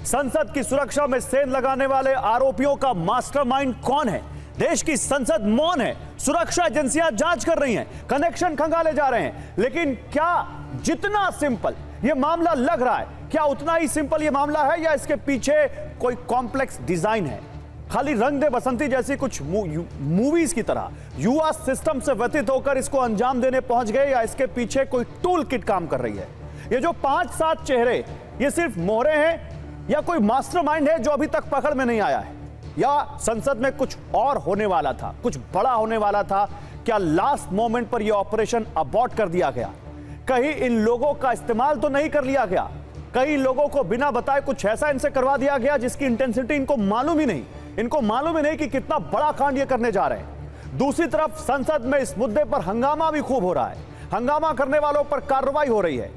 संसद की सुरक्षा में सेंध लगाने वाले आरोपियों का मास्टरमाइंड कौन है? देश की संसद मौन है, सुरक्षा एजेंसियां जांच कर रही हैं, कनेक्शन खंगाले जा रहे हैं, लेकिन क्या जितना सिंपल यह मामला लग रहा है, क्या उतना ही सिंपल यह मामला है या इसके पीछे कोई कॉम्प्लेक्स डिजाइन है? खाली रंग दे बसंती जैसी कुछ मूवीज की तरह युवा सिस्टम से व्यतीत होकर इसको अंजाम देने पहुंच गए या इसके पीछे कोई टूल किट काम कर रही है? ये जो 5-7 चेहरे, ये सिर्फ मोहरे हैं या कोई मास्टरमाइंड है जो अभी तक पकड़ में नहीं आया है? या संसद में कुछ और होने वाला था, कुछ बड़ा होने वाला था? क्या लास्ट मोमेंट पर यह ऑपरेशन अबॉर्ट कर दिया गया? कहीं इन लोगों का इस्तेमाल तो नहीं कर लिया गया? कई लोगों को बिना बताए कुछ ऐसा इनसे करवा दिया गया जिसकी इंटेंसिटी इनको मालूम ही नहीं, इनको मालूम ही नहीं कि कितना बड़ा कांड ये करने जा रहे हैं। दूसरी तरफ संसद में इस मुद्दे पर हंगामा भी खूब हो रहा है, हंगामा करने वालों पर कार्रवाई हो रही है।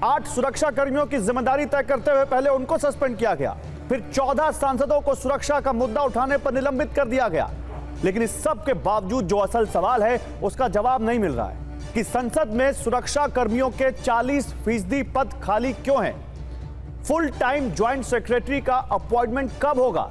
8 सुरक्षा कर्मियों की जिम्मेदारी तय करते हुए पहले उनको सस्पेंड किया गया, फिर 14 सांसदों को सुरक्षा का मुद्दा उठाने पर निलंबित कर दिया गया। लेकिन इस सब के बावजूद जो असल सवाल है उसका जवाब नहीं मिल रहा है कि संसद में सुरक्षा कर्मियों के 40% पद खाली क्यों हैं? फुल टाइम ज्वाइंट सेक्रेटरी का अपॉइंटमेंट कब होगा?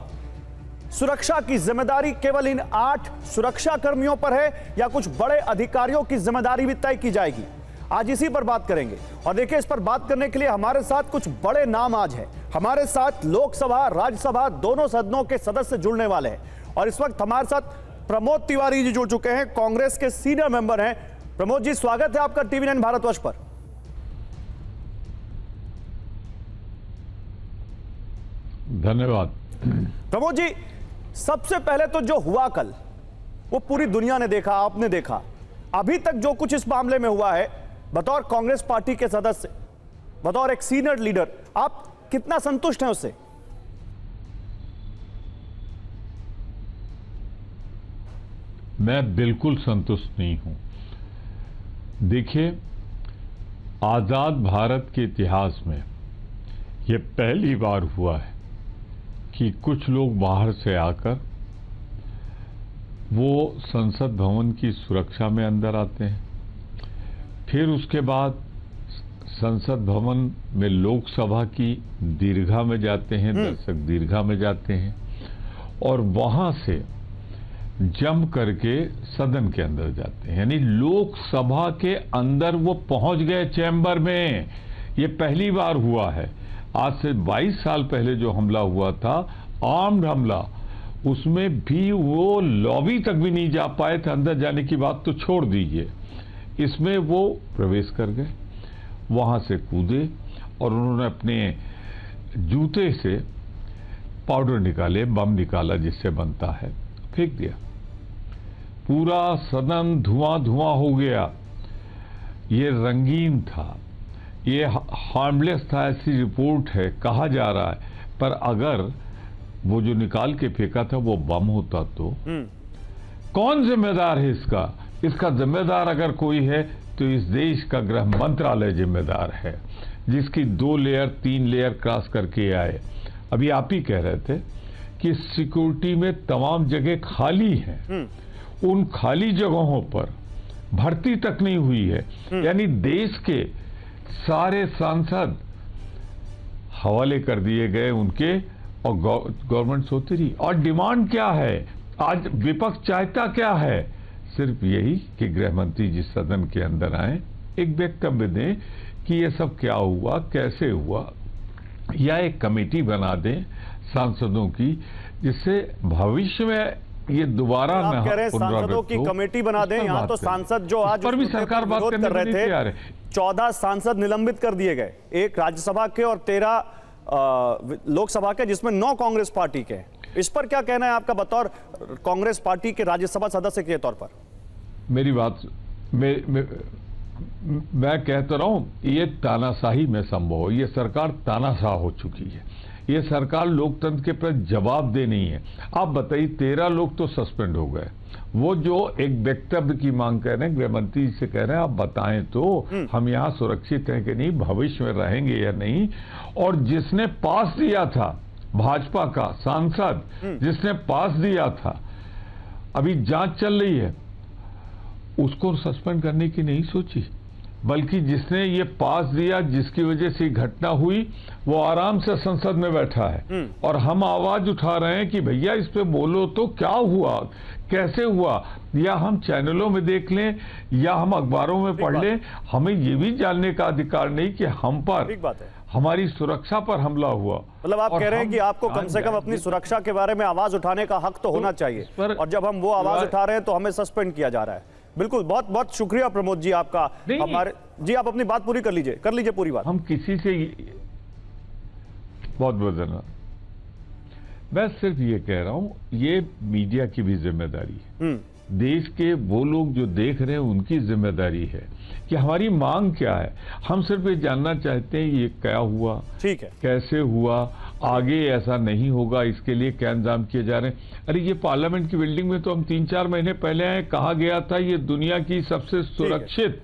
सुरक्षा की जिम्मेदारी केवल इन 8 सुरक्षा कर्मियों पर है या कुछ बड़े अधिकारियों की जिम्मेदारी भी तय की जाएगी? आज इसी पर बात करेंगे। और देखिए, इस पर बात करने के लिए हमारे साथ कुछ बड़े नाम आज हैं। हमारे साथ लोकसभा राज्यसभा दोनों सदनों के सदस्य जुड़ने वाले हैं और इस वक्त हमारे साथ प्रमोद तिवारी जी जुड़ चुके हैं, कांग्रेस के सीनियर मेंबर हैं। प्रमोद जी, स्वागत है आपका टीवी 9 भारतवर्ष पर। धन्यवाद। प्रमोद जी, सबसे पहले तो जो हुआ कल, वो पूरी दुनिया ने देखा, आपने देखा। अभी तक जो कुछ इस मामले में हुआ है, बतौर कांग्रेस पार्टी के सदस्य, बतौर एक सीनियर लीडर, आप कितना संतुष्ट हैं उससे? मैं बिल्कुल संतुष्ट नहीं हूं। देखिए, आजाद भारत के इतिहास में यह पहली बार हुआ है कि कुछ लोग बाहर से आकर वो संसद भवन की सुरक्षा में अंदर आते हैं, फिर उसके बाद संसद भवन में लोकसभा की दीर्घा में जाते हैं, दर्शक दीर्घा में जाते हैं और वहां से जम करके सदन के अंदर जाते हैं। यानी लोकसभा के अंदर वो पहुंच गए चैम्बर में। ये पहली बार हुआ है। आज से 22 साल पहले जो हमला हुआ था, आर्म्ड हमला, उसमें भी वो लॉबी तक भी नहीं जा पाए थे। अंदर जाने की बात तो छोड़ दीजिए, इसमें वो प्रवेश कर गए, वहां से कूदे और उन्होंने अपने जूते से पाउडर निकाले, बम निकाला जिससे बनता है, फेंक दिया। पूरा सदन धुआं धुआं हो गया। ये रंगीन था, ये हार्मलेस था, ऐसी रिपोर्ट है, कहा जा रहा है। पर अगर वो जो निकाल के फेंका था वो बम होता तो कौन जिम्मेदार है इसका? इसका जिम्मेदार अगर कोई है तो इस देश का गृह मंत्रालय जिम्मेदार है, जिसकी 2 लेयर 3 लेयर क्रॉस करके आए। अभी आप ही कह रहे थे कि सिक्योरिटी में तमाम जगह खाली हैं। उन खाली जगहों पर भर्ती तक नहीं हुई है। यानी देश के सारे सांसद हवाले कर दिए गए उनके और गवर्नमेंट सोती रही। और डिमांड क्या है? आज विपक्ष चाहता क्या है? सिर्फ यही कि गृह मंत्री जिस सदन के अंदर आए, एक वक्तव्य दें कि ये सब क्या हुआ, कैसे हुआ, या एक कमेटी बना दें सांसदों की, जिससे भविष्य में ये दोबारा आप कह रहे हैं सांसदों की कमेटी बना दें। यहाँ तो सांसद जो आज पर भी सरकार बात कर रहे थे, 14 सांसद निलंबित कर दिए गए, 1 राज्यसभा के और 13 लोकसभा के, जिसमें 9 कांग्रेस पार्टी के। इस पर क्या कहना है आपका बतौर कांग्रेस पार्टी के राज्यसभा सदस्य के तौर पर? मेरी बात मैं कहता रहा हूं, ये तानाशाही में संभव हो। ये सरकार तानाशाह हो चुकी है। ये सरकार लोकतंत्र के प्रति जवाबदेह नहीं है। आप बताइए, 13 लोग तो सस्पेंड हो गए। वो जो एक वक्तव्य की मांग कर रहे हैं, गृह मंत्री से कह रहे हैं आप बताएं तो हम यहाँ सुरक्षित हैं कि नहीं, भविष्य में रहेंगे या नहीं। और जिसने पास दिया था, भाजपा का सांसद जिसने पास दिया था, अभी जांच चल रही है, उसको सस्पेंड करने की नहीं सोची। बल्कि जिसने ये पास दिया, जिसकी वजह से घटना हुई, वो आराम से संसद में बैठा है और हम आवाज उठा रहे हैं कि भैया इस पे बोलो तो, क्या हुआ, कैसे हुआ, या हम चैनलों में देख लें या हम अखबारों में पढ़ लें। हमें ये भी जानने का अधिकार नहीं कि हम पर, हमारी सुरक्षा पर हमला हुआ। मतलब आप कह रहे हैं कि आपको कम से कम अपनी सुरक्षा के बारे में आवाज उठाने का हक तो होना चाहिए, और जब हम वो आवाज उठा रहे हैं तो हमें सस्पेंड किया जा रहा है। बिल्कुल, बहुत बहुत शुक्रिया प्रमोद जी आपका। हमारे जी, आप अपनी बात पूरी कर लीजिए पूरी बात। हम किसी से बहुत बहुत धन्यवाद। मैं सिर्फ ये कह रहा हूं, ये मीडिया की भी जिम्मेदारी है, देश के वो लोग जो देख रहे हैं उनकी जिम्मेदारी है कि हमारी मांग क्या है। हम सिर्फ ये जानना चाहते हैं ये क्या हुआ, ठीक है, कैसे हुआ, आगे ऐसा नहीं होगा, इसके लिए क्या इंतजाम किए जा रहे हैं। अरे ये पार्लियामेंट की बिल्डिंग में तो हम 3-4 महीने पहले आए, कहा गया था ये दुनिया की सबसे सुरक्षित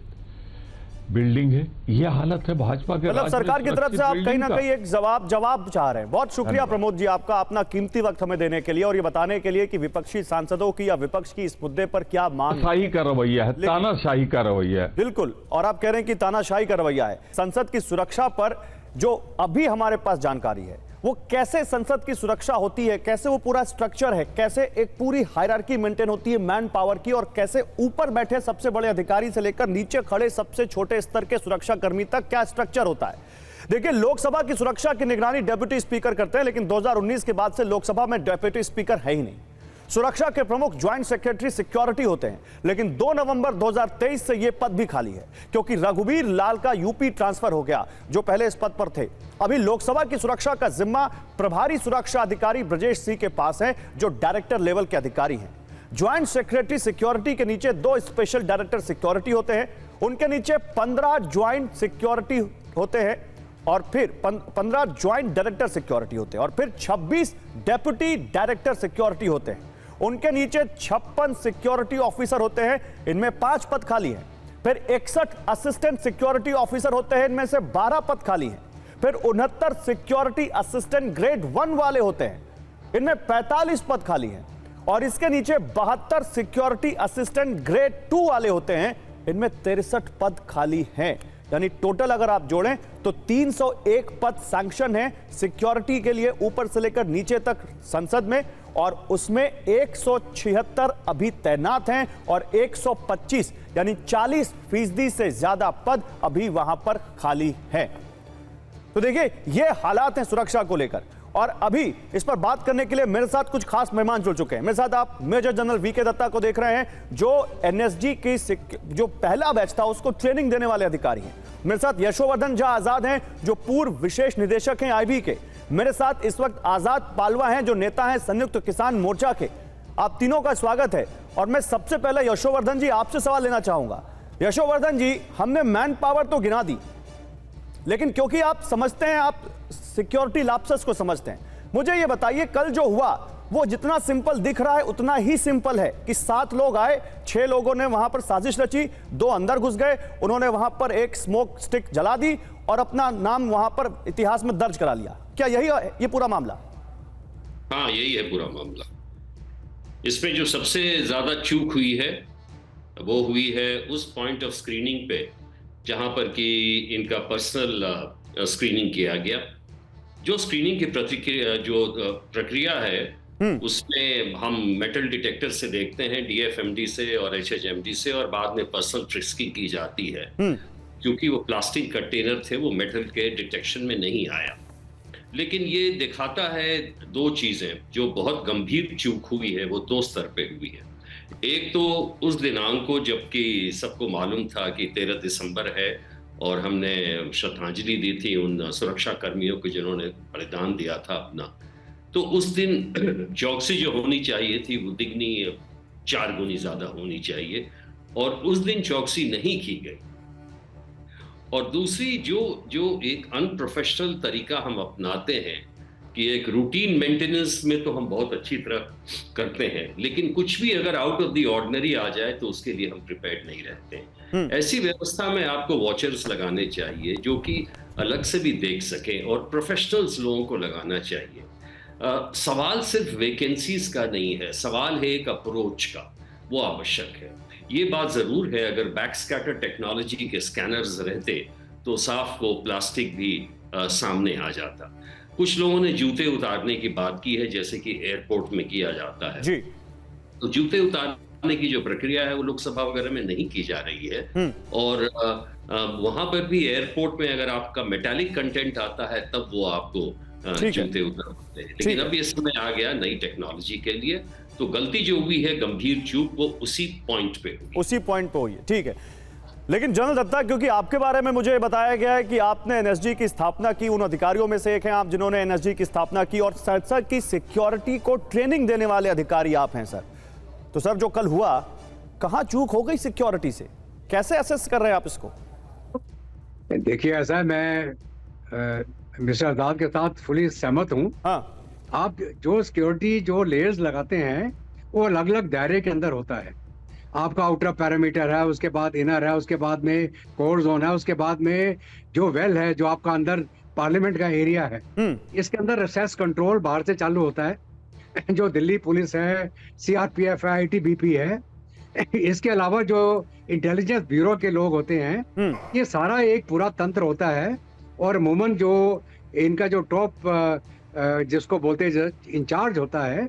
बिल्डिंग है। ये हालत है भाजपा के, मतलब सरकार की तरफ से आप कहीं ना कहीं एक जवाब चाह रहे हैं। बहुत शुक्रिया प्रमोद जी आपका, अपना कीमती वक्त हमें देने के लिए और ये बताने के लिए कि विपक्षी सांसदों की या विपक्ष की इस मुद्दे पर क्या मांग। तानाशाही का रवैया है, तानाशाही का रवैया है। बिल्कुल, और आप कह रहे हैं कि तानाशाही का रवैया है। संसद की सुरक्षा पर जो अभी हमारे पास जानकारी है, वो कैसे संसद की सुरक्षा होती है, कैसे वो पूरा स्ट्रक्चर है, कैसे एक पूरी हायरार्की मेंटेन होती है मैन पावर की, और कैसे ऊपर बैठे सबसे बड़े अधिकारी से लेकर नीचे खड़े सबसे छोटे स्तर के सुरक्षा कर्मी तक क्या स्ट्रक्चर होता है। देखिए, लोकसभा की सुरक्षा की निगरानी डेप्यूटी स्पीकर करते हैं, लेकिन 2019 के बाद से लोकसभा में डेप्यूटी स्पीकर है ही नहीं। सुरक्षा के प्रमुख ज्वाइंट सेक्रेटरी सिक्योरिटी होते हैं, लेकिन 2 नवंबर 2023 से यह पद भी खाली है क्योंकि रघुवीर लाल का यूपी ट्रांसफर हो गया, जो पहले इस पद पर थे। अभी लोकसभा की सुरक्षा का जिम्मा प्रभारी सुरक्षा अधिकारी ब्रजेश सिंह के पास है, जो डायरेक्टर लेवल के अधिकारी हैं। ज्वाइंट सेक्रेटरी सिक्योरिटी के नीचे 2 स्पेशल डायरेक्टर सिक्योरिटी होते हैं, उनके नीचे 15 ज्वाइंट सिक्योरिटी होते हैं, और फिर 15 ज्वाइंट डायरेक्टर सिक्योरिटी होते हैं, और फिर 26 डेप्यूटी डायरेक्टर सिक्योरिटी होते हैं। उनके नीचे 56 सिक्योरिटी ऑफिसर होते हैं, इनमें 5 पद खाली हैं। फिर 61 असिस्टेंट सिक्योरिटी ऑफिसर होते हैं, इनमें से 12 पद खाली हैं। फिर 69 सिक्योरिटी असिस्टेंट ग्रेड 1 वाले होते हैं, इनमें 45 पद खाली हैं। और इसके नीचे 72 सिक्योरिटी असिस्टेंट ग्रेड 2 वाले होते हैं, इनमें 63 पद खाली हैं। यानी टोटल अगर आप जोड़ें तो 301 पद सैंक्शन है सिक्योरिटी के लिए ऊपर से लेकर नीचे तक संसद में, और उसमें 176 अभी तैनात हैं और 125 यानी 40% से ज्यादा पद अभी वहां पर खाली हैं। तो देखिए, ये हालात हैं सुरक्षा को लेकर, और अभी इस पर बात करने के लिए मेरे साथ कुछ खास मेहमान जुड़ चुके हैं। मेरे साथ आप मेजर जनरल वीके दत्ता को देख रहे हैं, जो एनएसजी की जो पहला बैच था उसको ट्रेनिंग देने वाले अधिकारी हैं। मेरे साथ यशोवर्धन झा आजाद हैं, जो पूर्व विशेष निदेशक हैं आईबी के। मेरे साथ इस वक्त आजाद पालवा हैं, जो नेता हैं संयुक्त किसान मोर्चा के। आप तीनों का स्वागत है। और मैं सबसे पहले यशोवर्धन जी आपसे सवाल लेना चाहूंगा। यशोवर्धन जी, हमने मैन पावर तो गिना दी, लेकिन क्योंकि आप समझते हैं, आप सिक्योरिटी लैप्सेस को समझते हैं, मुझे ये बताइए कल जो हुआ वो जितना सिंपल दिख रहा है उतना ही सिंपल है कि 7 लोग आए, 6 लोगों ने वहां पर साजिश रची, 2 अंदर घुस गए, उन्होंने वहां पर एक स्मोक स्टिक जला दी और अपना नाम वहां पर इतिहास में दर्ज करा लिया। क्या यही है ये पूरा मामला? हाँ, यही है पूरा मामला। इसमें जो सबसे ज्यादा चूक हुई है वो हुई है उस पॉइंट ऑफ स्क्रीनिंग पे जहां पर कि इनका पर्सनल स्क्रीनिंग किया गया। जो स्क्रीनिंग की प्रक्रिया है उसमें हम मेटल डिटेक्टर से देखते हैं, डीएफएमडी से और एचएचएमडी से, और बाद में पर्सनल ट्रिस्किंग की जाती है। क्योंकि वो प्लास्टिक कंटेनर थे, वो मेटल के डिटेक्शन में नहीं आया। लेकिन ये दिखाता है 2 चीजें जो बहुत गंभीर चूक हुई है, वो 2 स्तर पे हुई है। एक तो उस दिनांक को, जबकि सबको मालूम था कि 13 दिसंबर है और हमने श्रद्धांजलि दी थी उन सुरक्षा कर्मियों को जिन्होंने बलिदान दिया था अपना, तो उस दिन चौकसी जो होनी चाहिए थी वो दिगनी 4 गुनी ज्यादा होनी चाहिए, और उस दिन चौकसी नहीं की गई। और दूसरी जो एक अनप्रोफेशनल तरीका हम अपनाते हैं कि एक रूटीन मेंटेनेंस में तो हम बहुत अच्छी तरह करते हैं, लेकिन कुछ भी अगर आउट ऑफ द ऑर्डिनरी आ जाए तो उसके लिए हम प्रिपेयर्ड नहीं रहते हैं। ऐसी व्यवस्था में आपको वॉचर्स लगाने चाहिए जो कि अलग से भी देख सकें, और प्रोफेशनल्स लोगों को लगाना चाहिए। सवाल सिर्फ वैकेंसीज का नहीं है, सवाल है एक अप्रोच का, वो आवश्यक है। ये बात जरूर है, अगर बैक स्कैटर टेक्नोलॉजी के स्कैनर्स रहते तो साफ को प्लास्टिक भी सामने आ जाता। कुछ लोगों ने जूते उतारने की बात की है, जैसे कि एयरपोर्ट में किया जाता है जी। तो जूते उतारने की जो प्रक्रिया है वो लोकसभा वगैरह में नहीं की जा रही है। और वहां पर भी एयरपोर्ट में अगर आपका मेटालिक कंटेंट आता है तब वो आपको जूते उतारते हैं। लेकिन अब ये समय आ गया नई टेक्नोलॉजी के लिए, तो गलती जो हुई है, गंभीर चूक, वो उसी पॉइंट पे हुई है। ठीक है, लेकिन जनरल दत्ता, क्योंकि आपके बारे में मुझे बताया गया है कि आपने एनएसजी की स्थापना की, उन अधिकारियों में से एक हैं आप जिन्होंने एनएसजी की स्थापना की, और संसद की सिक्योरिटी को ट्रेनिंग देने वाले अधिकारी आप हैं सर। तो सर, जो कल हुआ, कहां चूक हो गई सिक्योरिटी से, कैसे असेस कर रहे हैं आप इसको? देखिए, ऐसा है, मैं मिस्टर आजाद के साथ फुली सहमत हूँ। हाँ, आप जो सिक्योरिटी जो लेयर्स लगाते हैं वो अलग अलग दायरे के अंदर होता है। आपका आउटर पैरामीटर है, उसके बाद इनर है, उसके बाद में कोर जोन है, उसके बाद में जो वेल है, जो आपका अंदर पार्लियामेंट का एरिया है, इसके अंदर रिसेस कंट्रोल बाहर से चालू होता है। जो दिल्ली पुलिस है, सीआरपीएफ है, आईटीबीपी है, इसके अलावा जो इंटेलिजेंस ब्यूरो के लोग होते हैं, ये सारा एक पूरा तंत्र होता है। और अमूमन जो इनका जो टॉप जिसको बोलते हैं इंचार्ज होता है,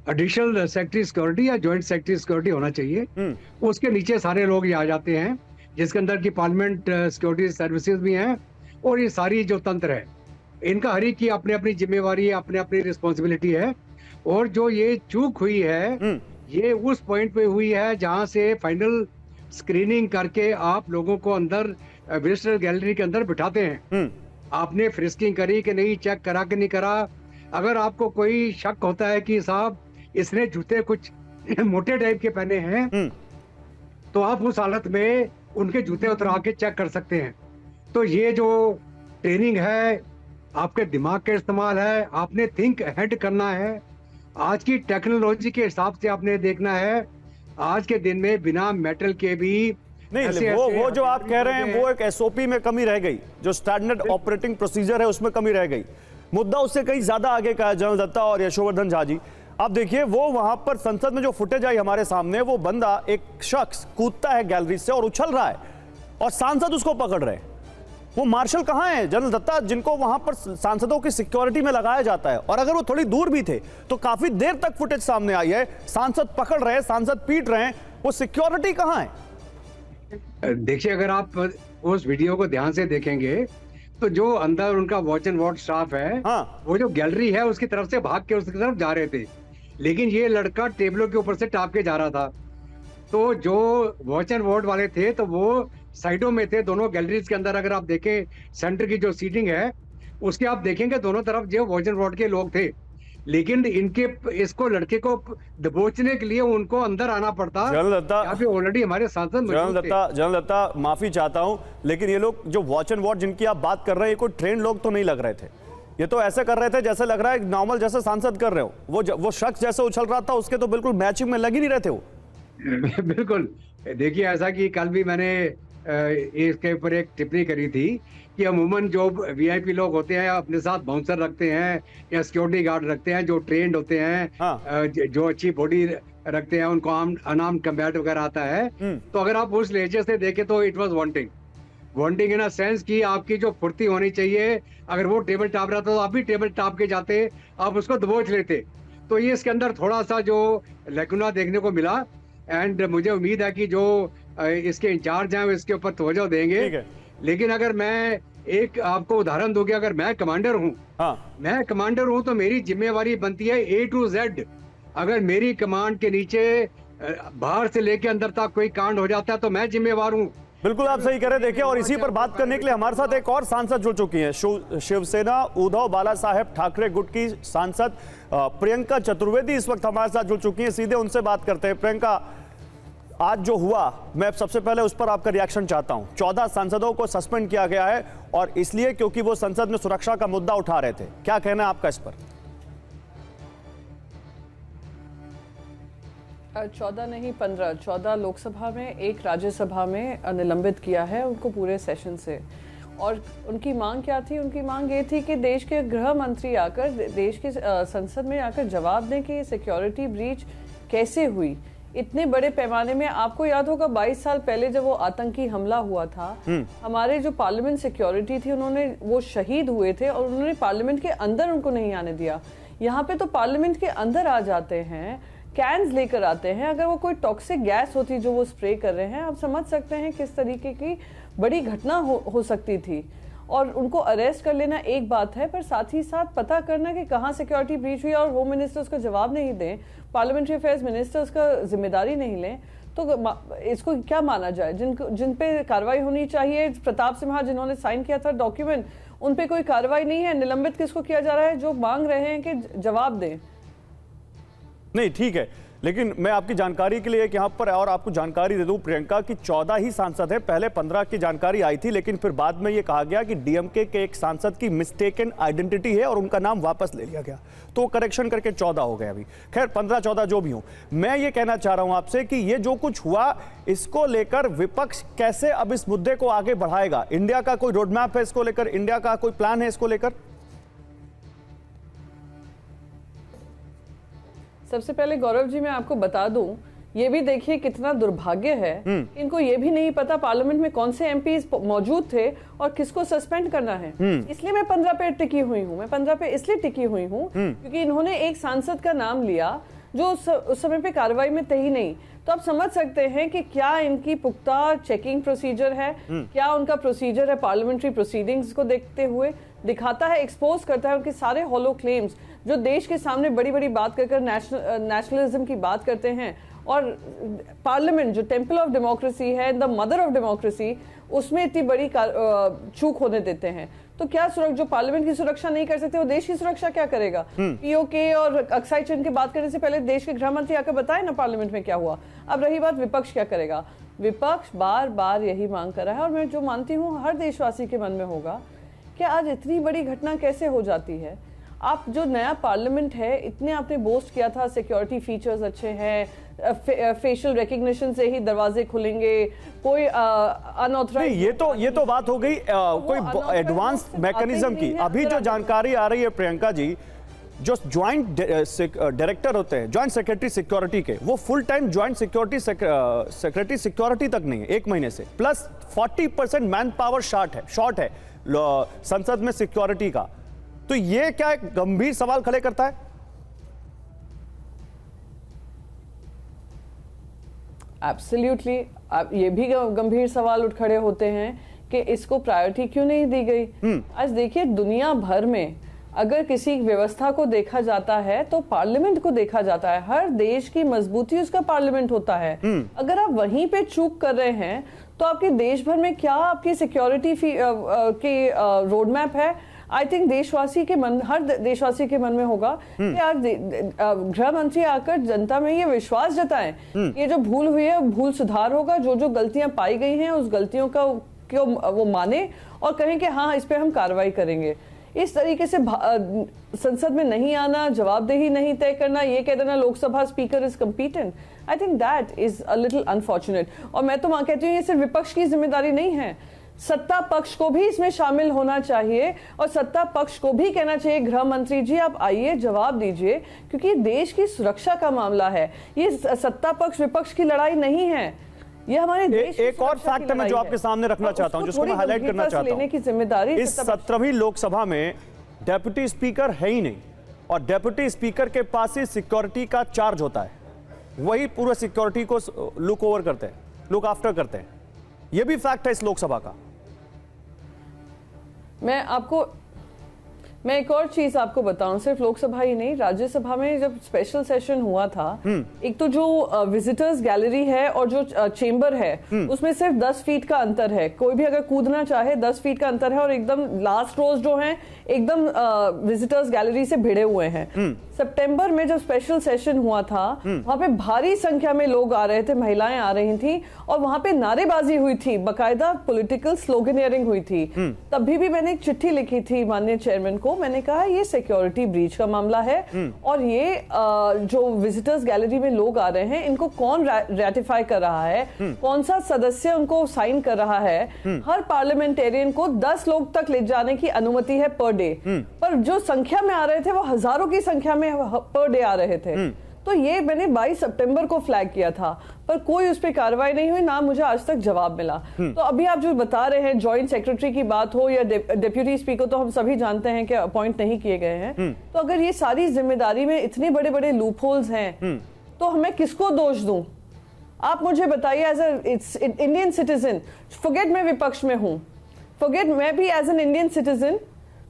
एडिशनल सेक्रेटरी सिक्योरिटी या जॉइंट सेक्रेटरी सिक्योरिटी होना चाहिए, उसके नीचे सारे लोग ये आ जाते हैं, जिसके अंदर की पार्लियामेंट सिक्योरिटी सर्विसेज भी हैं। और ये सारी जो तंत्र है, इनका हर एक की अपनी अपनी जिम्मेवारी है, अपनी अपनी रिस्पॉन्सिबिलिटी है। और जो ये चूक हुई है, ये उस पॉइंट पे हुई है जहां से फाइनल स्क्रीनिंग करके आप लोगों को अंदर विजिटर गैलरी के अंदर बिठाते हैं। आपने फ्रिस्किंग करी कि नहीं, चेक करा कि नहीं करा। अगर आपको कोई शक होता है कि साहब इसने जूते कुछ मोटे टाइप के पहने हैं, तो आप उस हालत में उनके जूते उतरा के चेक कर सकते हैं। तो ये जो ट्रेनिंग है, आपके दिमाग का इस्तेमाल है, आपने थिंक अहेड करना है। आज की टेक्नोलॉजी के हिसाब से आपने देखना है, आज के दिन में बिना मेटल के भी नहीं, वो जो आप कह रहे हैं वो एक एसओपी में कमी रह गई, जो स्टैंडर्ड ऑपरेटिंग प्रोसीजर है उसमें कमी रह गई। मुद्दा उससे कहीं ज्यादा आगे का है जनरल दत्ता और यशोवर्धन झा जी। आप देखिए, वो वहां पर संसद में जो फुटेज आई हमारे सामने, वो बंदा, एक शख्स कूदता है गैलरी से और उछल रहा है और सांसद उसको पकड़ रहे हैं। वो मार्शल कहां है जनरल दत्ता, जिनको वहां पर सांसदों की सिक्योरिटी में लगाया जाता है? और अगर वो थोड़ी दूर भी थे तो काफी देर तक फुटेज सामने आई है, सांसद पकड़ रहे हैं, सांसद पीट रहे हैं, वो सिक्योरिटी कहां है? देखिए, अगर आप उस वीडियो को ध्यान से देखेंगे तो जो अंदर उनका वॉच एंड वॉच स्टाफ है, हाँ, वो जो गैलरी है उसकी तरफ से भाग के उसकी तरफ जा रहे थे, लेकिन ये लड़का टेबलों के ऊपर से टाप के जा रहा था। तो जो वॉच एंड वॉच वाले थे तो वो साइडों में थे, दोनों गैलरीज के अंदर। अगर आप देखें सेंटर की जो सीटिंग है उसके आप देखेंगे दोनों तरफ जो वॉच एंड वॉच के लोग थे, लेकिन इनके इसको लड़के को दबोचने के लिए उनको अंदर आना पड़ता। ऑलरेडी हमारे सांसद जनरल दत्ता, माफी चाहता हूं, लेकिन ये लोग जो वॉच एंड वॉच जिनकी आप बात कर रहे हैं, ये कोई ट्रेन लोग तो नहीं लग रहे थे। ये तो ऐसे कर रहे थे जैसे लग रहा है नॉर्मल जैसे सांसद कर रहे हो। वो शख्स जैसे उछल रहा था उसके तो बिल्कुल मैचिंग में लग ही नहीं रहे थे वो। बिल्कुल। देखिए, ऐसा कि कल भी मैंने इसके ऊपर एक टिप्पणी करी थी कि अमूमन जो वीआईपी लोग होते हैं अपने साथ बाउंसर रखते हैं या सिक्योरिटी गार्ड रखते हैं, जो ट्रेंड होते हैं, हाँ। जो अच्छी बॉडी रखते हैं, उनको अनार्म कम्बैट वगैरह आता है। तो अगर आप उस लहजे से देखें तो it was wanting in a sense कि आपकी जो फुर्ती होनी चाहिए, अगर वो टेबल टॉप रहता तो आप भी टेबल टॉप के जाते, आप उसको दबोच लेते। तो ये इसके अंदर थोड़ा सा जो लैकुना देखने को मिला। एंड मुझे उम्मीद है कि जो इसके इंचार्ज हैं वो इसके ऊपर तवज्जो देंगे। लेकिन अगर मैं एक आपको उदाहरण दूंगा, अगर मैं कमांडर हूँ, हाँ, मैं कमांडर हूँ तो मेरी जिम्मेवारी बनती है A to Z। अगर मेरी कमांड के नीचे बाहर से लेके अंदर तक कोई कांड हो जाता है तो मैं जिम्मेवार हूँ। बिल्कुल आप सही कह रहे हैं। देखिए, और इसी पर बात करने के लिए हमारे साथ एक और सांसद जुड़ चुकी हैं, शिवसेना उद्धव बाला साहेब ठाकरे गुट की सांसद प्रियंका चतुर्वेदी इस वक्त हमारे साथ जुड़ चुकी हैं। सीधे उनसे बात करते हैं। प्रियंका, आज जो हुआ, मैं सबसे पहले उस पर आपका रिएक्शन चाहता हूं। 14 सांसदों को सस्पेंड किया गया है और इसलिए क्योंकि वो संसद में सुरक्षा का मुद्दा उठा रहे थे। क्या कहना है आपका इस पर? 14 नहीं 15, 14 लोकसभा में, एक राज्यसभा में निलंबित किया है उनको पूरे सेशन से। और उनकी मांग क्या थी? उनकी मांग ये थी कि देश के गृह मंत्री आकर देश की संसद में आकर जवाब दें कि सिक्योरिटी ब्रीच कैसे हुई। इतने बड़े पैमाने में। आपको याद होगा 22 साल पहले जब वो आतंकी हमला हुआ था, हमारे जो पार्लियामेंट सिक्योरिटी थी वो शहीद हुए थे और उन्होंने पार्लियामेंट के अंदर उनको नहीं आने दिया। यहाँ पे तो पार्लियामेंट के अंदर आ जाते हैं, कैंस लेकर आते हैं। अगर वो कोई टॉक्सिक गैस होती जो वो स्प्रे कर रहे हैं, आप समझ सकते हैं किस तरीके की बड़ी घटना हो सकती थी। और उनको अरेस्ट कर लेना एक बात है, पर साथ ही साथ पता करना कि कहाँ सिक्योरिटी ब्रीच हुई और होम मिनिस्टर उसका जवाब नहीं दें, पार्लियामेंट्री अफेयर्स मिनिस्टर उसका जिम्मेदारी नहीं लें, तो इसको क्या माना जाए? जिन पे कार्रवाई होनी चाहिए, प्रताप सिन्हा जिन्होंने साइन किया था डॉक्यूमेंट, उन पे कोई कार्रवाई नहीं है। निलंबित किसको किया जा रहा है? जो मांग रहे हैं कि जवाब दें। नहीं, ठीक है, लेकिन मैं आपकी जानकारी के लिए यहाँ पर और आपको जानकारी दे दूं प्रियंका की 14 ही सांसद है। पहले 15 की जानकारी आई थी, लेकिन फिर बाद में ये कहा गया कि डीएमके के एक सांसद की मिस्टेकन आइडेंटिटी है और उनका नाम वापस ले लिया गया, तो करेक्शन करके 14 हो गए अभी। खैर 15-14 जो भी हो, मैं ये कहना चाह रहा हूं आपसे कि ये जो कुछ हुआ इसको लेकर विपक्ष कैसे अब इस मुद्दे को आगे बढ़ाएगा? इंडिया का कोई रोड मैप है इसको लेकर? इंडिया का कोई प्लान है इसको लेकर? सबसे पहले गौरव जी मैं आपको बता दूं, ये भी देखिए कितना दुर्भाग्य है, इनको ये भी नहीं पता पार्लियामेंट में कौन से एमपीज मौजूद थे और किसको सस्पेंड करना है। इसलिए मैं 15 पे टिकी हुई हूँ। मैं 15 पे इसलिए टिकी हुई हूँ क्योंकि इन्होंने एक सांसद का नाम लिया जो उस समय पे कार्रवाई में थे ही नहीं। तो आप समझ सकते हैं कि क्या इनकी पुख्ता चेकिंग प्रोसीजर है, क्या उनका प्रोसीजर है पार्लियामेंट्री प्रोसीडिंग्स को देखते हुए। दिखाता है, एक्सपोज करता है उनके सारे हॉलो क्लेम्स जो देश के सामने बड़ी बड़ी बात कर नेशनलिज्म की बात करते हैं। और पार्लियामेंट जो टेम्पल ऑफ डेमोक्रेसी है, द मदर ऑफ डेमोक्रेसी, उसमें इतनी बड़ी चूक होने देते हैं। तो क्या जो पार्लियामेंट की सुरक्षा नहीं कर सकते वो देश की सुरक्षा क्या करेगा? पीओके और अक्साई चंद की बात करने से पहले देश के गृह मंत्री आकर बताए ना पार्लियामेंट में क्या हुआ। अब रही बात विपक्ष क्या करेगा, विपक्ष बार बार यही मांग कर रहा है और मैं जो मानती हूँ हर देशवासी के मन में होगा कि आज इतनी बड़ी घटना कैसे हो जाती है। आप जो नया पार्लियामेंट है, इतने आपने बोस्ट किया था सिक्योरिटी फीचर्स अच्छे हैं, फेशियल रिकग्निशन से ही दरवाजे खुलेंगे, कोई अनऑथराइज्ड। ये तो बात हो गई कोई एडवांस मैकेनिज्म की। अभी जो जानकारी आ रही है प्रियंका जी, जो ज्वाइंट डायरेक्टर होते हैं, ज्वाइंट सेक्रेटरी सिक्योरिटी के, वो full time joint secretary security तक नहीं है 1 महीने से, प्लस 40% मैन पावर शॉर्ट है संसद में सिक्योरिटी का। तो ये क्या एक गंभीर सवाल खड़े करता है? एब्सोल्युटली, ये भी गंभीर सवाल उठ खड़े होते हैं कि इसको प्रायोरिटी क्यों नहीं दी गई। आज देखिए दुनिया भर में अगर किसी व्यवस्था को देखा जाता है तो पार्लियामेंट को देखा जाता है। हर देश की मजबूती उसका पार्लियामेंट होता है। अगर आप वहीं पे चूक कर रहे हैं तो आपके देश भर में क्या आपकी सिक्योरिटी की रोड मैप है? आई थिंक हर देशवासी के मन में होगा कि आज गृह मंत्री आकर जनता में ये विश्वास जताएं ये जो भूल हुई है भूल सुधार होगा, जो गलतियां पाई गई हैं उस गलतियों का वो माने और कहें कि हाँ इस पे हम कार्रवाई करेंगे। इस तरीके से संसद में नहीं आना, जवाबदेही नहीं तय करना, ये कह देना Lok Sabha speaker is competent, I think that is a little unfortunate. और मैं तो वहां कहती हूँ ये सिर्फ विपक्ष की जिम्मेदारी नहीं है, सत्ता पक्ष को भी इसमें शामिल होना चाहिए और सत्ता पक्ष को भी कहना चाहिए गृह मंत्री जी आप आइए जवाब दीजिए, क्योंकि देश की सुरक्षा का मामला है। ये सत्ता पक्ष विपक्ष की लड़ाई नहीं है, ये हमारे देश की एक और फैक्ट मैं जो आपके सामने रखना चाहता हूं, जिसको मैं हाईलाइट करना चाहता हूं, लेने की जिम्मेदारी इस 17वीं लोकसभा में डेप्यूटी स्पीकर है ही नहीं और डेप्यूटी स्पीकर के पास ही सिक्योरिटी का चार्ज होता है, वही पूरा सिक्योरिटी को लुक ओवर करते हैं, लुक आफ्टर करते हैं। यह भी फैक्ट है इस लोकसभा का। मैं एक और चीज आपको बताऊं, सिर्फ लोकसभा ही नहीं, राज्यसभा में जब स्पेशल सेशन हुआ था, एक तो जो विजिटर्स गैलरी है और जो चेंबर है उसमें सिर्फ 10 फीट का अंतर है। कोई भी अगर कूदना चाहे 10 फीट का अंतर है और एकदम लास्ट रोज जो है एकदम विजिटर्स गैलरी से भिड़े हुए हैं। सितंबर में जब स्पेशल सेशन हुआ था वहां पे भारी संख्या में लोग आ रहे थे, महिलाएं आ रही थी और वहां पे नारेबाजी हुई थी, बकायदा पॉलिटिकल स्लोगनियरिंग हुई थी। तभी भी मैंने एक चिट्ठी लिखी थी माननीय चेयरमैन को, मैंने कहा ये सिक्योरिटी ब्रीच का मामला है और ये जो विजिटर्स गैलरी में लोग आ रहे हैं इनको कौन रेटिफाई कर रहा है, कौन सा सदस्य उनको साइन कर रहा है। हर पार्लियामेंटेरियन को 10 लोग तक ले जाने की अनुमति है पर डे, पर जो संख्या में आ रहे थे वो हजारों की संख्या में पर डे आ रहे थे। तो ये मैंने 22 सितंबर को फ्लैग किया था, पर कोई उस पर कार्रवाई नहीं हुई, ना मुझे आज तक जवाब मिला। तो अभी आप जो बता रहे हैं जॉइंट सेक्रेटरी की बात हो या डिप्यूटी स्पीकर, तो हम सभी जानते हैं कि अपॉइंट नहीं किए गए हैं। तो अगर ये सारी जिम्मेदारी में इतने बड़े बड़े लूप होल्स हैं, तो मैं किसको दोष दूं? आप मुझे बताइए, as a Indian citizen, forget मैं विपक्ष में हूं, फॉरगेट मैं भी एज एन इंडियन सिटीजन,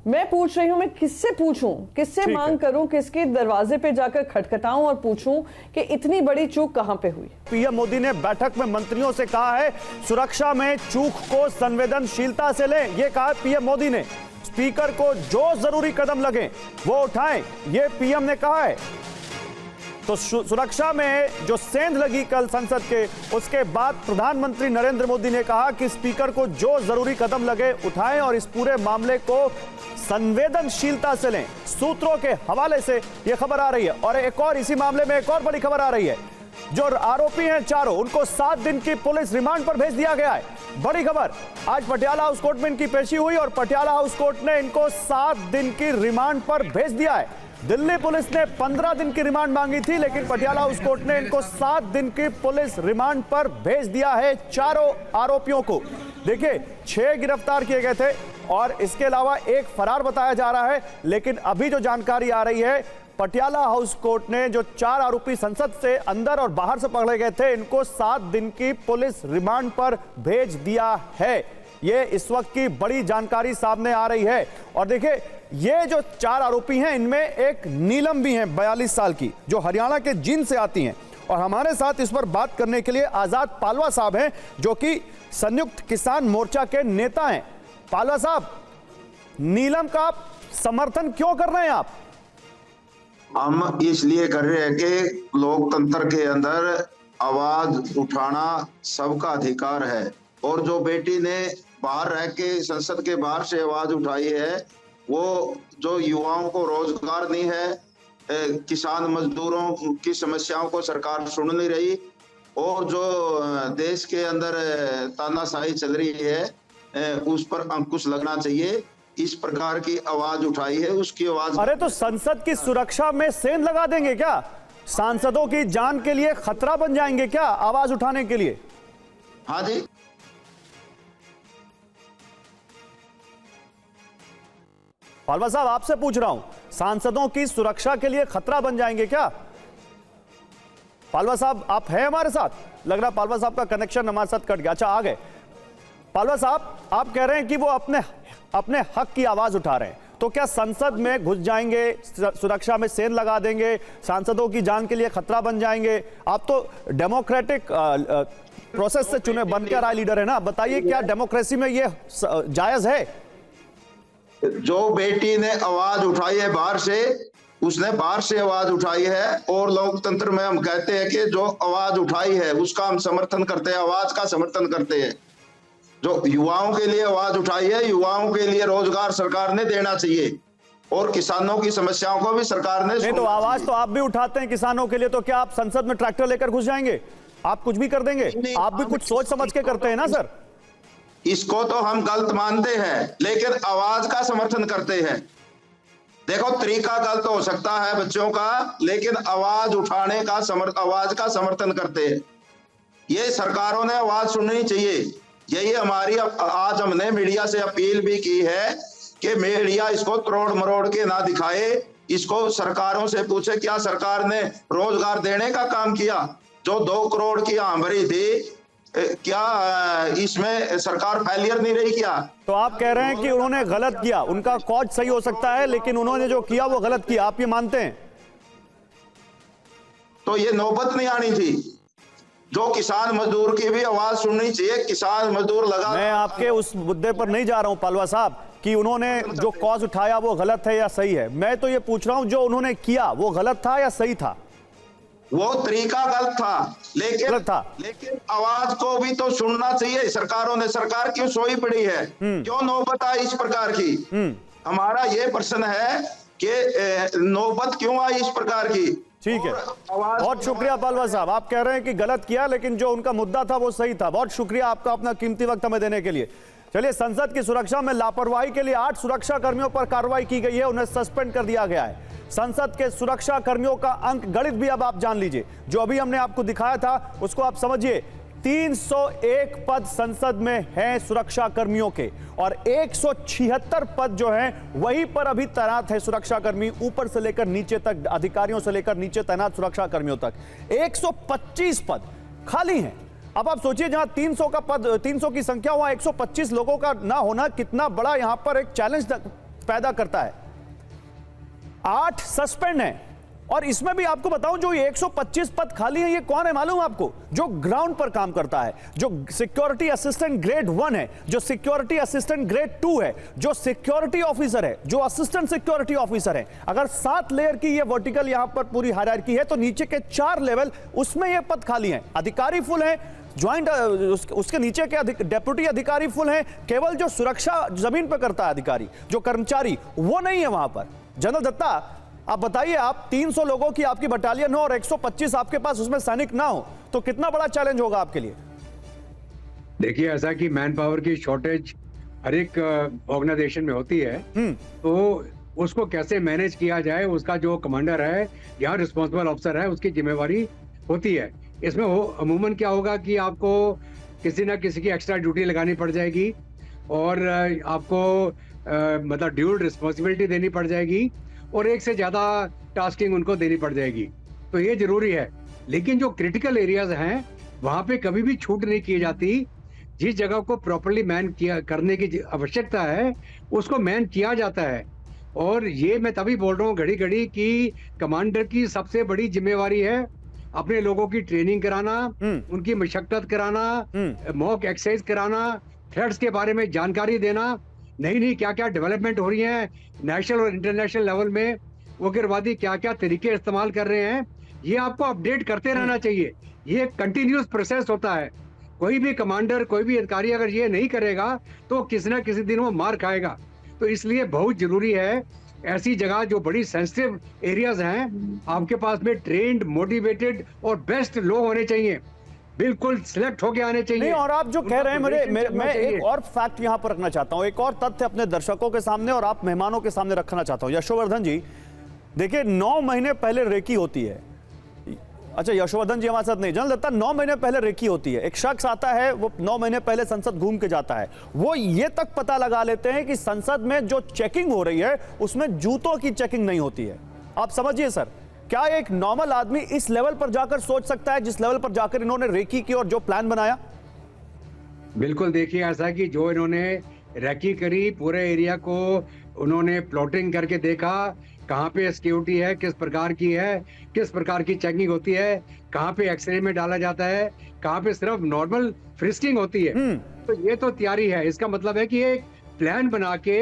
मैं पूछ रही हूं, मैं किससे पूछूं, किससे मांग करूं, किसके दरवाजे पे जाकर खटखटाऊं और पूछूं कि इतनी बड़ी चूक कहां पे हुई? पीएम मोदी ने बैठक में मंत्रियों से कहा है सुरक्षा में चूक को संवेदनशीलता से लें। यह कहा पीएम मोदी ने, स्पीकर को जो जरूरी कदम लगे वो उठाएं, यह पीएम ने कहा है। तो सुरक्षा में जो सेंध लगी कल संसद के, उसके बाद प्रधानमंत्री नरेंद्र मोदी ने कहा कि स्पीकर को जो जरूरी कदम लगे उठाएं और इस पूरे मामले को संवेदनशीलता से लें। सूत्रों के हवाले से यह खबर आ रही है। और एक और इसी मामले में एक और बड़ी खबर आ रही है, जो आरोपी हैं चारों, उनको 7 दिन की पुलिस रिमांड पर भेज दिया गया है। बड़ी खबर, आज पटियाला हाउस कोर्ट में इनकी पेशी हुई और पटियाला हाउस कोर्ट ने इनको 7 दिन की रिमांड पर भेज दिया है। दिल्ली पुलिस ने 15 दिन की रिमांड मांगी थी, लेकिन पटियाला हाउस कोर्ट ने इनको 7 दिन की पुलिस रिमांड पर भेज दिया है चारों आरोपियों को। देखिए, 6 गिरफ्तार किए गए थे और इसके अलावा एक फरार बताया जा रहा है। लेकिन अभी जो जानकारी आ रही है, पटियाला हाउस कोर्ट ने जो 4 आरोपी संसद से अंदर और बाहर से पकड़े गए थे, इनको 7 दिन की पुलिस रिमांड पर भेज दिया है। ये इस वक्त की बड़ी जानकारी सामने आ रही है। और देखिए, ये जो 4 आरोपी हैं, इनमें एक नीलम भी है 42 साल की, जो हरियाणा के जींद से आती हैं। और हमारे साथ इस पर बात करने के लिए आजाद पालवा साहब हैं, जो कि संयुक्त किसान मोर्चा के नेता हैं। पालवा साहब, नीलम का समर्थन क्यों कर रहे हैं आप? हम इसलिए कर रहे हैं कि लोकतंत्र के अंदर आवाज उठाना सबका अधिकार है। और जो बेटी ने बाहर रह के संसद के बाहर से आवाज उठाई है, वो जो युवाओं को रोजगार नहीं है, किसान मजदूरों की समस्याओं को सरकार सुन नहीं रही, और जो देश के अंदर तानाशाही चल रही है उस पर अंकुश लगना चाहिए। इस प्रकार की आवाज उठाई है, उसकी आवाज। अरे तो संसद की सुरक्षा में सेंध लगा देंगे क्या? सांसदों की जान के लिए खतरा बन जाएंगे क्या आवाज उठाने के लिए? हाँ जी, पालवा साहब, आपसे पूछ रहा हूं, सांसदों की सुरक्षा के लिए खतरा बन जाएंगे क्या? पालवा साहब, आप हैं हमारे साथ? लग रहा पालवा साहब का कनेक्शन हमारे साथ कट गया। अच्छा, आ गए। पालवा साहब, आप कह रहे हैं कि वो अपने हक की आवाज उठा रहे हैं, तो क्या संसद में घुस जाएंगे, सुरक्षा में सेंध लगा देंगे, सांसदों की जान के लिए खतरा बन जाएंगे? आप तो डेमोक्रेटिक प्रोसेस से चुने बनकर आए लीडर है ना, बताइए क्या डेमोक्रेसी में ये जायज है? जो बेटी ने आवाज उठाई है बाहर से, उसने बाहर से आवाज उठाई है। और लोकतंत्र में हम कहते हैं कि जो आवाज उठाई है उसका हम समर्थन करते हैं, आवाज का समर्थन करते हैं। जो युवाओं के लिए आवाज उठाई है, युवाओं के लिए रोजगार सरकार ने देना चाहिए, और किसानों की समस्याओं को भी सरकार ने। नहीं तो आवाज तो आप भी उठाते हैं किसानों के लिए, तो क्या आप संसद में ट्रैक्टर लेकर घुस जाएंगे? आप कुछ भी कर देंगे? आप भी कुछ सोच समझ के करते हैं ना सर? इसको तो हम गलत मानते हैं, लेकिन आवाज का समर्थन करते हैं। देखो, तरीका गलत हो सकता है बच्चों का, लेकिन आवाज उठाने का आवाज का समर्थन करते हैं। ये सरकारों ने आवाज सुननी चाहिए। यही हमारी आज हमने मीडिया से अपील भी की है कि मीडिया इसको तोड़ मरोड़ के ना दिखाए, इसको सरकारों से पूछे क्या सरकार ने रोजगार देने का काम किया? जो 2 करोड़ की आमदनी थी, क्या इसमें सरकार फेलियर नहीं रही क्या? तो आप कह रहे हैं कि उन्होंने गलत किया, उनका कॉज सही हो सकता है, लेकिन उन्होंने जो किया वो गलत किया, आप ये मानते हैं? तो ये नौबत नहीं आनी थी। जो किसान मजदूर की भी आवाज सुननी चाहिए। किसान मजदूर लगा। मैं आपके उस मुद्दे पर नहीं जा रहा हूं पालवा साहब कि उन्होंने जो कॉज उठाया वो गलत है या सही है। मैं तो ये पूछ रहा हूं जो उन्होंने किया वो गलत था या सही था? वो तरीका गलत था, लेकिन आवाज को भी तो सुनना चाहिए सरकारों ने। सरकार क्यों सोई पड़ी है? क्यों नौबत आई इस प्रकार की? हमारा ये प्रश्न है कि नौबत क्यों आई इस प्रकार की? ठीक है, बहुत शुक्रिया पालवा साहब। आप कह रहे हैं कि गलत किया, लेकिन जो उनका मुद्दा था वो सही था। बहुत शुक्रिया आपका अपना कीमती वक्त हमें देने के लिए। चलिए, संसद की सुरक्षा में लापरवाही के लिए 8 सुरक्षा कर्मियों पर कार्रवाई की गई है, उन्हें सस्पेंड कर दिया गया है। संसद के सुरक्षा कर्मियों का अंक गणित भी अब आप जान लीजिए, जो अभी हमने आपको दिखाया था उसको आप समझिए। 301 पद संसद में हैं सुरक्षा कर्मियों के, और 176 पद जो हैं वहीं पर अभी तैनात है सुरक्षा कर्मी, ऊपर से लेकर नीचे तक, अधिकारियों से लेकर नीचे तैनात सुरक्षा कर्मियों तक 125 पद खाली हैं। अब आप सोचिए, जहां 300 का पद, 300 की संख्या, वहां 125 लोगों का ना होना कितना बड़ा यहां पर एक चैलेंज पैदा करता है। 8 सस्पेंड हैं, और इसमें भी आपको बताऊं, जो ये 125 पद खाली हैं, ये कौन है मालूम आपको? जो ग्राउंड पर काम करता है, जो सिक्योरिटी असिस्टेंट ग्रेड 1 है, जो सिक्योरिटी असिस्टेंट ग्रेड 2 है, जो सिक्योरिटी ऑफिसर है, जो असिस्टेंट सिक्योरिटी ऑफिसर है। अगर 7 लेयर की ये वर्टिकल यहां पर पूरी हायरार्की है, तो नीचे के 4 लेवल उसमें ये पद खाली हैं। अधिकारी फुल हैं, ज्वाइंट उसके नीचे के डेप्यूटी अधिकारी फुल हैं, केवल जो सुरक्षा जमीन पर करता है अधिकारी, जो कर्मचारी, वो नहीं है वहां पर। जनरल दत्ता, आप बताइए, आप 300 लोगों की आपकी बटालियन हो और 125 आपके पास उसमें सैनिक ना हो, तो कितना बड़ा चैलेंज होगा आपके लिए? देखिए, ऐसा कि मैन पावर की शॉर्टेज हर एक ऑर्गेनाइजेशन में होती है, तो उसको कैसे मैनेज किया जाए, उसका जो कमांडर है या रिस्पॉन्सिबल ऑफिसर है, उसकी जिम्मेवारी होती है। इसमें अमूमन क्या होगा कि आपको किसी ना किसी की एक्स्ट्रा ड्यूटी लगानी पड़ जाएगी, और आपको मतलब ड्यूल रिस्पॉन्सिबिलिटी देनी पड़ जाएगी, और एक से ज्यादा टास्किंग उनको देनी पड़ जाएगी। तो ये जरूरी है, लेकिन जो क्रिटिकल एरियाज हैं वहां पे कभी भी छूट नहीं की जाती। जिस जगह को प्रॉपर्ली मैन करने की आवश्यकता है, उसको मैन किया जाता है। और ये मैं तभी बोल रहा हूँ घड़ी घड़ी कि कमांडर की सबसे बड़ी जिम्मेवारी है अपने लोगों की ट्रेनिंग कराना, उनकी मशक्कत कराना, मॉक एक्सरसाइज कराना, थ्रेट्स के बारे में जानकारी देना, नई क्या क्या डेवलपमेंट हो रही है नेशनल और इंटरनेशनल लेवल में, उग्रवादी क्या क्या तरीके इस्तेमाल कर रहे हैं, ये आपको अपडेट करते रहना चाहिए। ये कंटिन्यूस प्रोसेस होता है। कोई भी कमांडर, कोई भी अधिकारी अगर ये नहीं करेगा तो किसी ना किसी दिन वो मार खाएगा। तो इसलिए बहुत जरूरी है, ऐसी जगह जो बड़ी सेंसिटिव एरियाज हैं, आपके पास में ट्रेंड, मोटिवेटेड और बेस्ट लोग होने चाहिए, बिल्कुल सिलेक्ट होके आने चाहिए। नहीं, और आप जो कह रहे हैं, मैं एक और फैक्ट यहां पर रखना चाहता हूं, एक और तथ्य अपने दर्शकों के सामने और आप मेहमानों के सामने रखना चाहता हूं। यशोवर्धन जी, देखिए 9 महीने पहले रेकी होती है। अच्छा, यशोवर्धन जी हमारे साथ नहीं, जनरल दत्ता, 9 महीने पहले रेकी होती है। एक शख्स आता है, वो 9 महीने पहले संसद घूम के जाता है, वो ये तक पता लगा लेते हैं कि संसद में जो चेकिंग हो रही है उसमें जूतों की चेकिंग नहीं होती है। आप समझिए सर, क्या एक नॉर्मल आदमी इस लेवल पर जाकर सोच सकता है जिस लेवल पर जाकर इन्होंने रेकी की और जो प्लान बनाया? बिल्कुल, देखिए, ऐसा कि जो इन्होंने रेकी करी, पूरे एरिया को उन्होंने प्लॉटिंग करके देखा, कहाँ पे सिक्योरिटी है, किस प्रकार की है, किस प्रकार की चेकिंग होती है, कहाँ पे एक्सरे में डाला जाता है, कहाँ पे सिर्फ नॉर्मल फ्रिस्किंग होती है। तो ये तो तैयारी है। इसका मतलब है कि एक प्लान बना के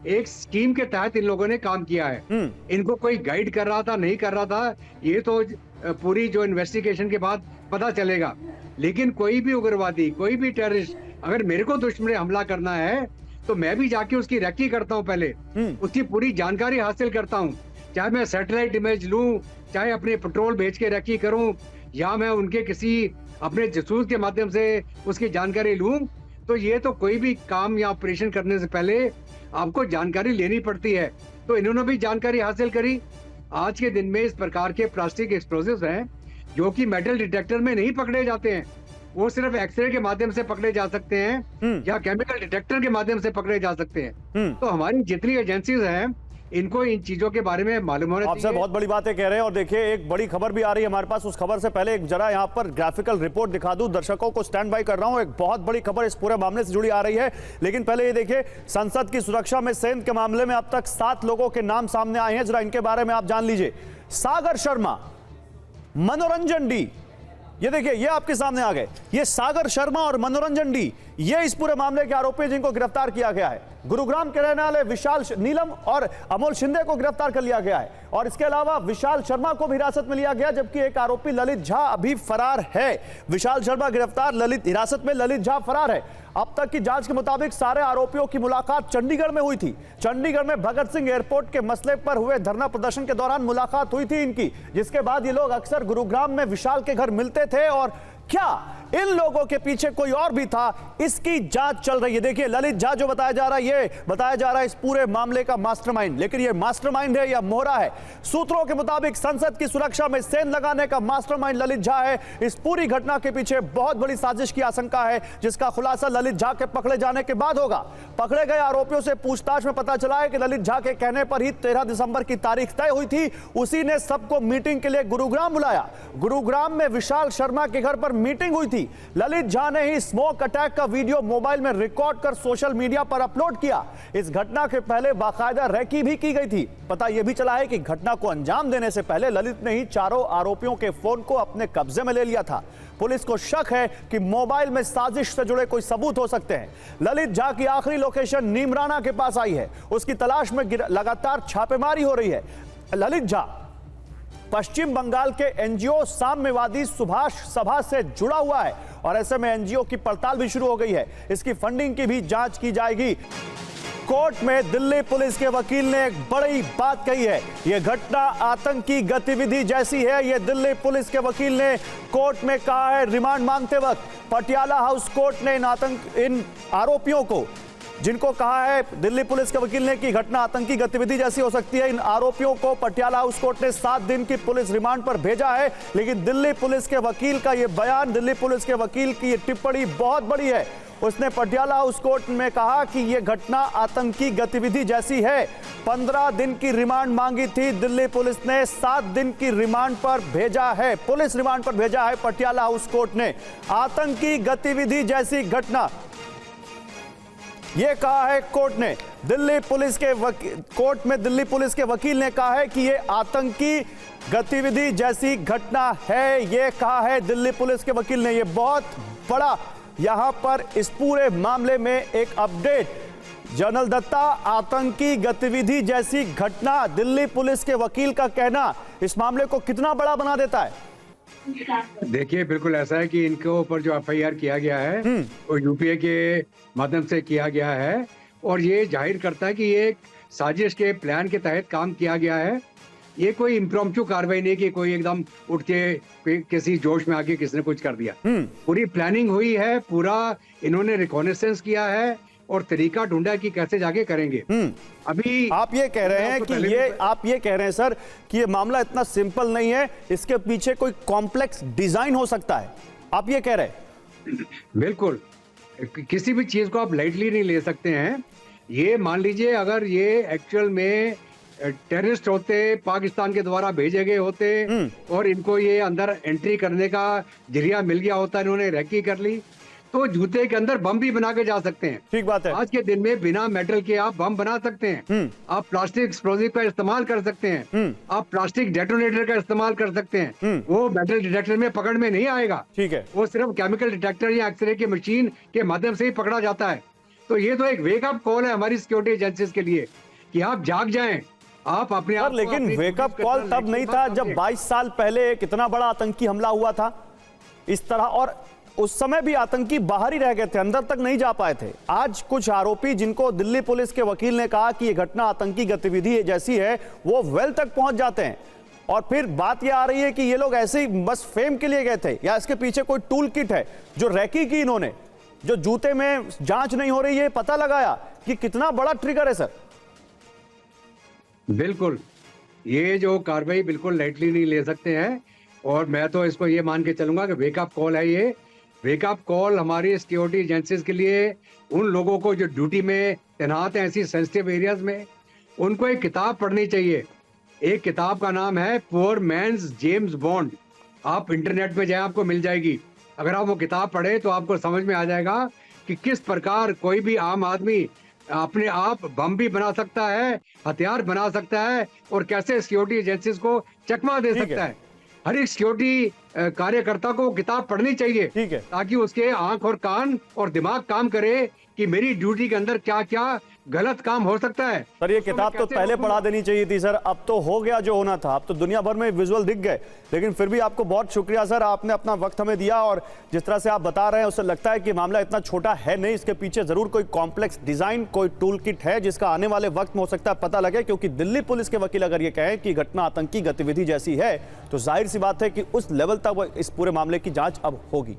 एक स्कीम के तहत इन लोगों ने काम किया है। इनको कोई गाइड कर रहा था, नहीं कर रहा था, ये तो पूरी जो इन्वेस्टिगेशन के बाद पता चलेगा। लेकिन कोई भी उग्रवादी, कोई भी टेररिस्ट, अगर मेरे को दुश्मन हमला करना है तो मैं भी जाके उसकी रेकी करता हूँ, पहले उसकी पूरी जानकारी हासिल करता हूँ। चाहे मैं सैटेलाइट इमेज लूं, चाहे अपने पेट्रोल भेज के रेकी करूं, या मैं उनके किसी अपने जासूस के माध्यम से उसकी जानकारी लूं, तो ये तो कोई भी काम या ऑपरेशन करने से पहले आपको जानकारी लेनी पड़ती है। तो इन्होंने भी जानकारी हासिल करी। आज के दिन में इस प्रकार के प्लास्टिक एक्सप्लोसिव्स हैं जो कि मेटल डिटेक्टर में नहीं पकड़े जाते हैं, वो सिर्फ एक्सरे के माध्यम से पकड़े जा सकते हैं या केमिकल डिटेक्टर के माध्यम से पकड़े जा सकते हैं। तो हमारी जितनी एजेंसीज हैं, इनको इन चीजों के बारे में मालूम होना चाहिए। आप सर बहुत बड़ी बातें कह रहे हैं, और देखिए एक बड़ी खबर भी आ रही है हमारे पास। उस खबर से पहले एक जरा यहाँ पर ग्राफिकल रिपोर्ट दिखा दूं, दर्शकों को स्टैंड बाय कर रहा हूं। एक बहुत बड़ी खबर इस पूरे मामले से जुड़ी आ रही है, लेकिन पहले ये देखिए, संसद की सुरक्षा में सेंध के मामले में अब तक 7 लोगों के नाम सामने आए हैं। जरा इनके बारे में आप जान लीजिए। सागर शर्मा, मनोरंजन डी, ये देखिए, ये आपके सामने आ गए। ये सागर शर्मा और मनोरंजन डी, ये इस पूरे मामले के आरोपी जिनको गिरफ्तार किया गया है। गुरुग्राम के रहने वाले विशाल नीलम और अमोल शिंदे को गिरफ्तार कर लिया गया है, और इसके अलावा विशाल शर्मा को भी हिरासत में लिया गया, जबकि एक आरोपी ललित झा अभी फरार है। विशाल शर्मा गिरफ्तार, ललित हिरासत में, ललित झा फरार है। अब तक की जांच के मुताबिक सारे आरोपियों की मुलाकात चंडीगढ़ में हुई थी। चंडीगढ़ में भगत सिंह एयरपोर्ट के मसले पर हुए धरना प्रदर्शन के दौरान मुलाकात हुई थी इनकी, जिसके बाद ये लोग अक्सर गुरुग्राम में विशाल के घर मिलते थे। और क्या इन लोगों के पीछे कोई और भी था, इसकी जांच चल रही है। देखिए ललित झा जो बताया जा रहा है, ये बताया जा रहा है इस पूरे मामले का मास्टरमाइंड, लेकिन ये मास्टरमाइंड है या मोहरा है? सूत्रों के मुताबिक संसद की सुरक्षा में सेंध लगाने का मास्टरमाइंड ललित झा है। इस पूरी घटना के पीछे बहुत बड़ी साजिश की आशंका है, जिसका खुलासा ललित झा के पकड़े जाने के बाद होगा। पकड़े गए आरोपियों से पूछताछ में पता चला है कि ललित झा के कहने पर ही 13 दिसंबर की तारीख तय हुई थी। उसी ने सबको मीटिंग के लिए गुरुग्राम बुलाया। गुरुग्राम में विशाल शर्मा के घर पर मीटिंग हुई थी। ललित झा ने ही स्मोक अटैक का वीडियो मोबाइल में रिकॉर्ड कर सोशल मीडिया पर अपलोड किया। इस घटना के पहले बाकायदा रेकी भी की गई थी। पता यह भी चला है कि घटना को अंजाम देने से पहले ललित ने ही चारों आरोपियों के फोन को अपने कब्जे में ले लिया था। पुलिस को शक है कि मोबाइल में साजिश से जुड़े कोई सबूत हो सकते हैं। ललित झा की आखिरी लोकेशन नीमराना के पास आई है। उसकी तलाश में लगातार छापेमारी हो रही है। ललित झा पश्चिम बंगाल के एनजीओ साम्यवादी सुभाष सभा से जुड़ा हुआ है और ऐसे में एनजीओ की पड़ताल भी शुरू हो गई है। इसकी फंडिंग की भी जांच की जाएगी। कोर्ट में दिल्ली पुलिस के वकील ने एक बड़ी बात कही है। यह घटना आतंकी गतिविधि जैसी है, यह दिल्ली पुलिस के वकील ने कोर्ट में कहा है। रिमांड मांगते वक्त पटियाला हाउस कोर्ट ने इन आरोपियों को, जिनको कहा है दिल्ली पुलिस के वकील ने कि घटना आतंकी गतिविधि जैसी हो सकती है, इन आरोपियों को पटियाला हाउस कोर्ट ने 7 दिन की पुलिस रिमांड पर भेजा है। लेकिन दिल्ली पुलिस के वकील का यह बयान, दिल्ली पुलिस के वकील की यह टिप्पणी बहुत बड़ी है। उसने पटियाला हाउस कोर्ट में कहा कि यह घटना आतंकी गतिविधि जैसी है। 15 दिन की रिमांड मांगी थी, दिल्ली पुलिस ने 7 दिन की रिमांड पर भेजा है। पुलिस रिमांड पर भेजा है पटियाला हाउस कोर्ट ने। आतंकी गतिविधि जैसी घटना, यह कहा है कोर्ट ने। दिल्ली पुलिस के कोर्ट में दिल्ली पुलिस के वकील ने कहा है कि यह आतंकी गतिविधि जैसी घटना है। यह कहा है दिल्ली पुलिस के वकील ने। यह बहुत बड़ा यहां पर इस पूरे मामले में एक अपडेट। जनरल दत्ता, आतंकी गतिविधि जैसी घटना, दिल्ली पुलिस के वकील का कहना इस मामले को कितना बड़ा बना देता है? देखिए बिल्कुल ऐसा है कि इनके ऊपर जो एफआईआर किया गया है वो यूपीए के माध्यम से किया गया है और ये जाहिर करता है कि ये एक साजिश के प्लान के तहत काम किया गया है। ये कोई इम्प्रॉम्प्टू कार्रवाई नहीं कि कोई एकदम उठ के किसी जोश में आके किसने कुछ कर दिया। पूरी प्लानिंग हुई है, पूरा इन्होंने रिकॉनेसेंस किया है और तरीका ढूंढा कि कैसे जाके करेंगे। अभी आप ये कह रहे हैं कि आप ये कह रहे हैं सर कि ये मामला इतना सिंपल नहीं है, इसके पीछे कोई कॉम्प्लेक्स डिजाइन हो सकता है, आप ये कह रहे हैं? बिल्कुल, किसी भी चीज को आप लाइटली नहीं ले सकते हैं। ये मान लीजिए अगर ये एक्चुअल में टेररिस्ट होते, पाकिस्तान के द्वारा भेजे गए होते और इनको ये अंदर एंट्री करने का जरिया मिल गया होता, इन्होंने रैकी कर ली, तो जूते के अंदर बम भी बना के जा सकते हैं। ठीक बात है। आज के दिन में बिना मेटल के आप बम बना सकते हैं। आप प्लास्टिक एक्सप्लोजिव का इस्तेमाल कर सकते हैं। आप प्लास्टिक डेटोनेटर का इस्तेमाल कर सकते हैं। वो मेटल डिटेक्टर में पकड़ में नहीं आएगा। ठीक है, वो सिर्फ केमिकल डिटेक्टर या एक्सरे की मशीन के माध्यम से ही पकड़ा जाता है। तो ये तो एक वेकअप कॉल है हमारी सिक्योरिटी एजेंसीज के लिए कि आप जाग जाएं, आप अपने आप। लेकिन वेकअप कॉल तब नहीं था जब 22 साल पहले कितना बड़ा आतंकी हमला हुआ था इस तरह, और उस समय भी आतंकी बाहर ही रह गए थे, अंदर तक नहीं जा पाए थे। आज कुछ आरोपी जिनको दिल्ली पुलिस के वकील ने कहा कि यह घटना आतंकी गतिविधि जैसी है, वो वेल तक पहुंच जाते हैं और फिर बात यह आ रही है कि ये लोग ऐसे ही बस फेम के लिए गए थे या इसके पीछे कोई टूल किट है जो रैकी की इन्होंने, जो जूते में जांच नहीं हो रही है, पता लगाया कि कितना बड़ा ट्रिगर है सर। बिल्कुल, ये जो कार्रवाई बिल्कुल लाइटली नहीं ले सकते हैं और मैं तो इसको ये मान के चलूंगा कि वेकअप कॉल है। ये वेकअप कॉल हमारी सिक्योरिटी एजेंसीज के लिए, उन लोगों को जो ड्यूटी में तैनात हैं ऐसी सेंसिटिव एरियाज में, उनको एक किताब पढ़नी चाहिए। एक किताब का नाम है पुअर मैन्स जेम्स बॉन्ड। आप इंटरनेट पे जाएं, आपको मिल जाएगी। अगर आप वो किताब पढ़े तो आपको समझ में आ जाएगा कि किस प्रकार कोई भी आम आदमी अपने आप बम भी बना सकता है, हथियार बना सकता है और कैसे सिक्योरिटी एजेंसीज को चकमा दे सकता है। हर एक सिक्योरिटी कार्यकर्ता को किताब पढ़नी चाहिए, ठीक है, ताकि उसके आंख और कान और दिमाग काम करे कि मेरी ड्यूटी के अंदर क्या क्या गलत काम हो सकता है। सर ये किताब तो पहले पढ़ा देनी चाहिए थी सर, अब तो हो गया जो होना था, अब तो दुनिया भर में विजुअल दिख गए। लेकिन फिर भी आपको बहुत शुक्रिया सर, आपने अपना वक्त हमें दिया और जिस तरह से आप बता रहे हैं उससे लगता है कि मामला इतना छोटा है नहीं, इसके पीछे जरूर कोई कॉम्प्लेक्स डिजाइन, कोई टूल किट है जिसका आने वाले वक्त में हो सकता है पता लगे। क्योंकि दिल्ली पुलिस के वकील अगर ये कहें कि घटना आतंकी गतिविधि जैसी है तो जाहिर सी बात है कि उस लेवल तक इस पूरे मामले की जांच अब होगी।